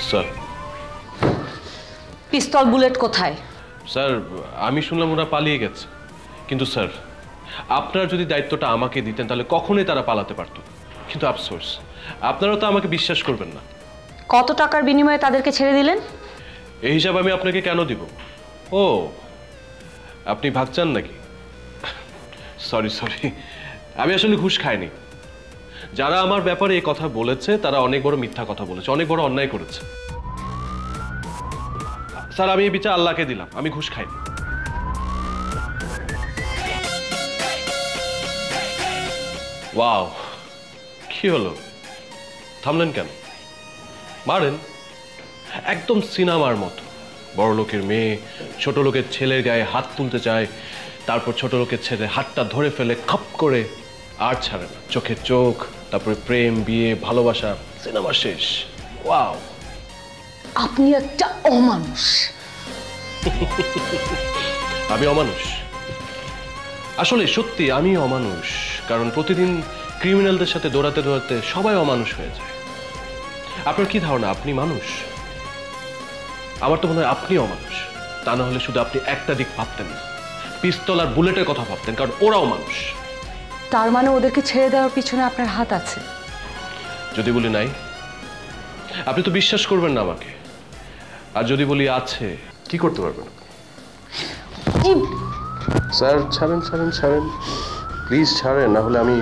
Sir পিস্তল bullet কোথায়? Sir আমি শুনলাম ওরা পালিয়ে গেছে, কিন্তু স্যার আপনারা যদি দায়িত্বটা আমাকে দিতেন তাহলে কখনোই তারা পালাতে পারত, কিন্তু আফসোস আপনারা তো আমাকে বিশ্বাস করবেন না। কত টাকার বিনিময়ে তাদেরকে ছেড়ে দিলেন? এই হিসাব আমি আপনাকে কেন দিব? ও আপনি ভাগচান নাকি? সরি সরি, আমি আসলে ঘুষ খাইনি। যারা আমার ব্যাপারে এই কথা বলেছে তারা অনেক বড় মিথ্যা কথা বলেছে, অনেক বড় অন্যায় করেছে। স্যার আমি এই বিচার আল্লাহকে দিলাম, আমি ঘুষ খাইনি। ওয়াও, কি হলো, থামলেন কেন? মারেন একদম সিনেমার মতো। বড় লোকের মেয়ে ছোট লোকের ছেলের গায়ে হাত তুলতে চায়, তারপর ছোট লোকের ছেলে হাতটা ধরে ফেলে খপ করে আর ছাড়ে না, চোখের চোখ, তারপরে প্রেম, বিয়ে, ভালোবাসা, সিনেমা শেষ। ওয়াও, আপনি একটা অমানুষ। আমি অমানুষ? আসলে সত্যি আমি অমানুষ, কারণ প্রতিদিন ক্রিমিনালদের সাথে দৌড়াতে দৌড়াতে সবাই অমানুষ হয়ে যায়। আপনার কি ধারণা আপনি মানুষ? আমার তো মনে হয় আপনি অমানুষ। তা না হলে শুধু আপনি একটা দিক ভাবতেন না, পিস্তল আর বুলেটের কথা ভাবতেন, কারণ ওরাও মানুষ। তার মানে ওদেরকে ছেড়ে দেওয়ার পিছনে আপনার হাত আছে? যদি বলি নাই, আপনি তো বিশ্বাস করবেন না আমাকে। আর যদি বলি আছে, কি করতে পারবেন? স্যার ছাড়েন ছাড়েন ছাড়েন, প্লিজ ছাড়েন, না হলে আমি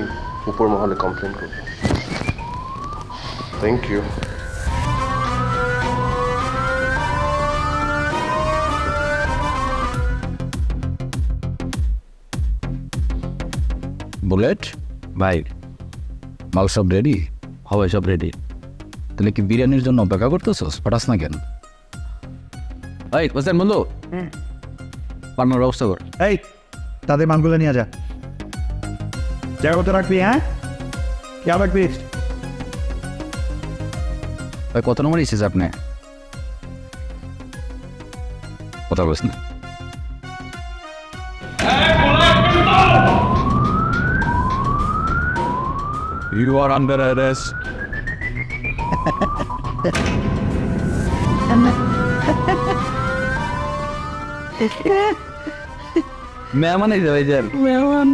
উপর মহলে কমপ্লেন করব। Thank you. বুলেট ভাই, মাল সব রেডি? হবে, সব রেডি। তাহলে কি বিরিয়ানির জন্য অপেক্ষা করতেছস? পাঠাস না কেন? এই হোসেন বন্ধু, পাঠানোর ব্যবস্থা কর। এই তাদের মালগুলো নিয়ে যা, জায়গা কত রাখবি? হ্যাঁ, খেয়াল রাখবি। ভাই কত নম্বর এসেছে আপনি? কথা বলিস না। You are under arrest. মেহমান এই ভাইজান, মেহমান।